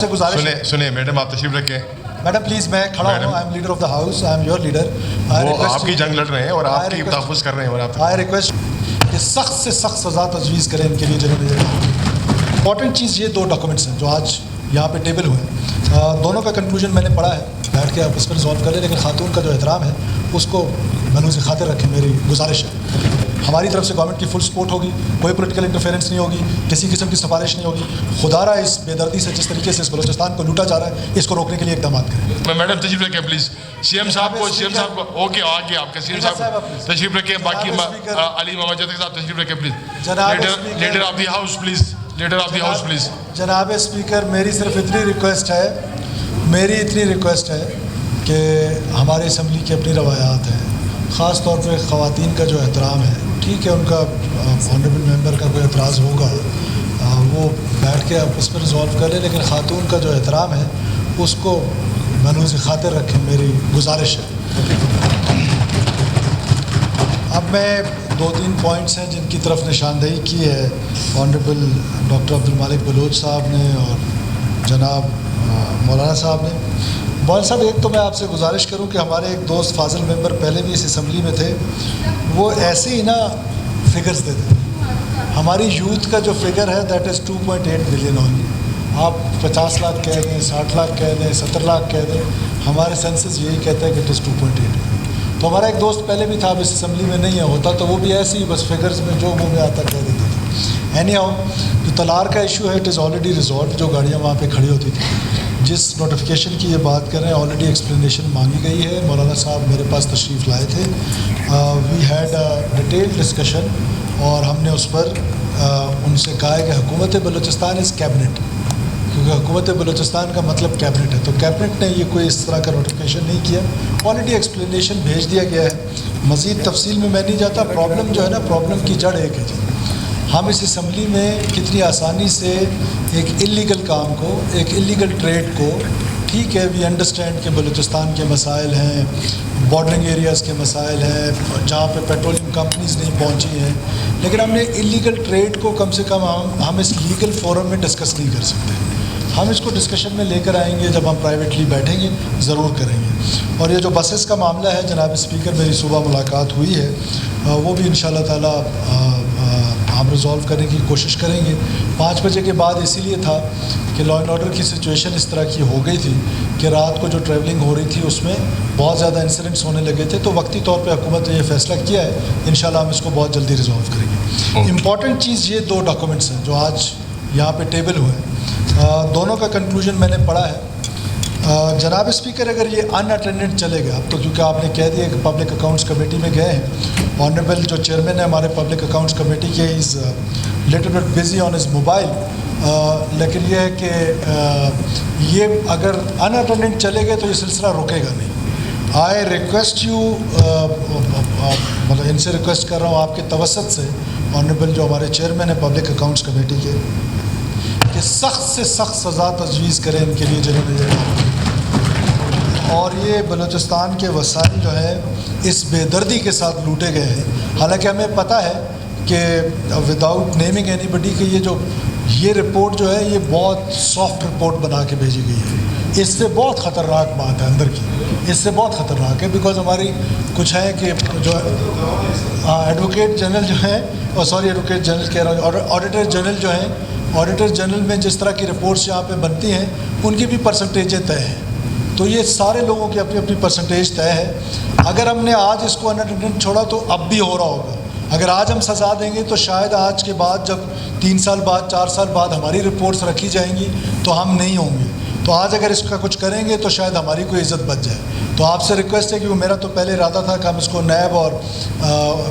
سے گزارش سنیں میڈم آپ تشریف رکھیں. میڈم پلیز میں کھڑا ہوں. I am leader of the house, I am your leader. وہ آپ کی جنگ لڑ رہے ہیں اور آپ کی تحفظ کر رہے ہیں. اور آپ آئی ریکویسٹ کہ سخت سے سخت سزا تجویز کریں ان کے لیے جنہوں نے. امپورٹنٹ چیز یہ دو ڈاکومنٹس ہیں جو آج یہاں پہ ٹیبل ہوئے ہیں. دونوں کا کنکلوژن میں نے پڑھا ہے, بیٹھ کے آپ اس پر ریزالو کر لیں, لیکن خاتون کا جو احترام ہے اس کو ملحوظ خاطر رکھیں. میری گزارش ہے ہماری طرف سے گورنمنٹ کی فل سپورٹ ہوگی, کوئی پولیٹیکل انٹرفیئرنس نہیں ہوگی, کسی قسم کی سفارش نہیں ہوگی. خدا را اس بے دردی سے جس طریقے سے اس بلوچستان کو لوٹا جا رہا ہے اس کو روکنے کے لیے اقدامات کریں. میڈم تشریف رکھیں پلیز. سی ایم صاحب کو اوکے آگے آپ کے سی ایم صاحب تشریف رکھیں. باقی علی محمد جدید صاحب تشریف رکھیں please. Leader of the house please. Leader of the house please. جناب اسپیکر میری صرف اتنی ریکویسٹ ہے کہ ہماری اسمبلی کی اپنی روایات ہیں, خاص طور پہ خواتین کا جو احترام ہے. ٹھیک ہے ان کا آنریبل ممبر کا کوئی اعتراض ہوگا وہ بیٹھ کے آپ اس پر ریزالو کر لیں, لیکن خاتون کا جو احترام ہے اس کو ملحوظ خاطر رکھیں. میری گزارش ہے. اب میں 2-3 پوائنٹس ہیں جن کی طرف نشاندہی کی ہے آنریبل ڈاکٹر عبد المالک بلوچ صاحب نے اور جناب مولانا صاحب نے. مولانا صاحب ایک تو میں آپ سے گزارش کروں کہ ہمارے ایک دوست فاضل ممبر پہلے بھی اس اسمبلی میں تھے, وہ ایسے ہی نا فگرز دیتے. ہماری یوتھ کا جو فگر ہے دیٹ از 2.8 ملین اونلی. آپ 50 لاکھ کہہ دیں, 60 لاکھ کہہ دیں, 70 لاکھ کہہ دیں, ہمارے سینسس یہی کہتا ہے کہ اٹ از 2.8. تو ہمارا ایک دوست پہلے بھی تھا, اب اس اسمبلی میں نہیں ہے, ہوتا تو وہ بھی ایسے ہی بس فگرز میں جو منہ میں آتا کہہ دیتے تھے. اینی ہاؤ جو تلار کا ایشو ہے اٹ از آلریڈی ریزالوڈ. جو گاڑیاں وہاں پہ کھڑی ہوتی تھیں, جس نوٹیفیکیشن کی یہ بات کر رہے ہیں آلریڈی ایکسپلینیشن مانگی گئی ہے. مولانا صاحب میرے پاس تشریف لائے تھے. وی ہیڈ ڈیٹیل ڈسکشن اور ہم نے اس پر ان سے کہا ہے کہ حکومت بلوچستان از کیبنٹ, کیونکہ حکومت بلوچستان کا مطلب کیبنٹ ہے. تو کیبنٹ نے یہ کوئی اس طرح کا نوٹیفیکیشن نہیں کیا, آلریڈی ایکسپلینیشن بھیج دیا گیا ہے. مزید تفصیل میں نہیں جاتا. پرابلم جو ہے نا, پرابلم کی جڑ ایک ہے جی. ہم اس اسمبلی میں کتنی آسانی سے ایک اللیگل کام کو, ایک اللیگل ٹریڈ کو, ٹھیک ہے وی انڈرسٹینڈ کہ بلوچستان کے مسائل ہیں, بارڈرنگ ایریاز کے مسائل ہیں جہاں پہ پیٹرولیم کمپنیز نہیں پہنچی ہیں, لیکن ہم نے اللیگل ٹریڈ کو کم سے کم ہم اس لیگل فورم میں ڈسکس نہیں کر سکتے. ہم اس کو ڈسکشن میں لے کر آئیں گے, جب ہم پرائیویٹلی بیٹھیں گے ضرور کریں گے. اور یہ جو بسیز کا معاملہ ہے جناب اسپیکر, میری صبح ملاقات ہوئی ہے, وہ بھی انشاءاللہ تعالیٰ ہم ریزالو کرنے کی کوشش کریں گے. 5 بجے کے بعد اسی لیے تھا کہ لا اینڈ آرڈر کی سچویشن اس طرح کی ہو گئی تھی کہ رات کو جو ٹریولنگ ہو رہی تھی اس میں بہت زیادہ انسیڈنٹس ہونے لگے تھے. تو وقتی طور پہ حکومت نے یہ فیصلہ کیا ہے, انشاءاللہ ہم اس کو بہت جلدی ریزالو کریں گے. امپورٹنٹ چیز یہ 2 ڈاکومنٹس ہیں جو آج یہاں پہ ٹیبل ہوئے ہیں. دونوں کا کنکلوژن میں نے پڑھا ہے. جناب اسپیکر اگر یہ ان اٹینڈنٹ چلے گا, اب تو کیونکہ آپ نے کہہ دیا کہ پبلک اکاؤنٹس کمیٹی میں گئے ہیں, آنریبل جو چیئرمین ہے ہمارے پبلک اکاؤنٹس کمیٹی کے, is little bit busy on his mobile, لیکن یہ ہے کہ یہ اگر ان اٹینڈنٹ چلے گئے تو یہ سلسلہ رکے گا نہیں. آئی ریکویسٹ یو, مطلب ان سے ریکویسٹ کر رہا ہوں آپ کے توسط سے, آنریبل جو ہمارے چیئرمین ہیں پبلک اکاؤنٹس کمیٹی کے, کہ سخت سے سخت سزا تجویز کریں ان کے لیے جنہوں نے. اور یہ بلوچستان کے وسائل جو ہیں اس بے دردی کے ساتھ لوٹے گئے ہیں. حالانکہ ہمیں پتہ ہے کہ وداؤٹ نیمنگ اینی بڈی کہ یہ رپورٹ جو ہے یہ بہت سافٹ رپورٹ بنا کے بھیجی گئی ہے. اس سے بہت خطرناک بات ہے اندر کی, اس سے بہت خطرناک ہے, بیکاز ہماری کچھ ہیں کہ جو ایڈوکیٹ جنرل جو ہیں, ایڈوکیٹ جنرل کہہ رہا ہوں, آڈیٹر جنرل جو ہیں, آڈیٹر جنرل میں جس طرح کی رپورٹس یہاں پہ بنتی ہیں ان کی بھی پرسنٹیجیں طے ہیں. تو یہ سارے لوگوں کی اپنی اپنی پرسنٹیج طے ہے. اگر ہم نے آج اس کو ان اٹینڈنٹ چھوڑا تو اب بھی ہو رہا ہوگا. اگر آج ہم سزا دیں گے تو شاید آج کے بعد جب 3 سال بعد 4 سال بعد ہماری رپورٹس رکھی جائیں گی تو ہم نہیں ہوں گے. تو آج اگر اس کا کچھ کریں گے تو شاید ہماری کوئی عزت بچ جائے. تو آپ سے ریکویسٹ ہے کہ میرا تو پہلے ارادہ تھا کہ ہم اس کو نیب اور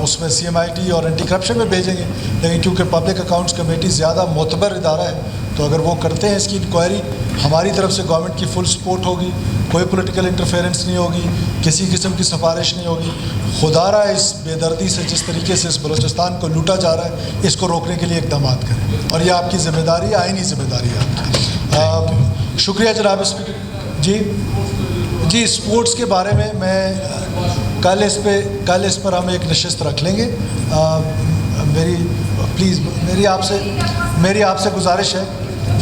اس میں CMIT اور اینٹی کرپشن میں بھیجیں گے, لیکن کیونکہ پبلک اکاؤنٹس کمیٹی زیادہ معتبر ادارہ ہے تو اگر وہ کرتے ہیں اس کی انکوائری, ہماری طرف سے گورنمنٹ کی فل سپورٹ ہوگی, کوئی پولیٹیکل انٹرفیئرنس نہیں ہوگی, کسی قسم کی سفارش نہیں ہوگی. خدا را اس بے دردی سے جس طریقے سے اس بلوچستان کو لوٹا جا رہا ہے اس کو روکنے کے لیے اقدامات کریں, اور یہ آپ کی ذمہ داری, آئینی ذمہ داری ہے آپ کی. شکریہ جناب اسپیکر. جی اسپورٹس کے بارے میں کل اس پر ہم ایک نشست رکھ لیں گے. میری آپ سے گزارش ہے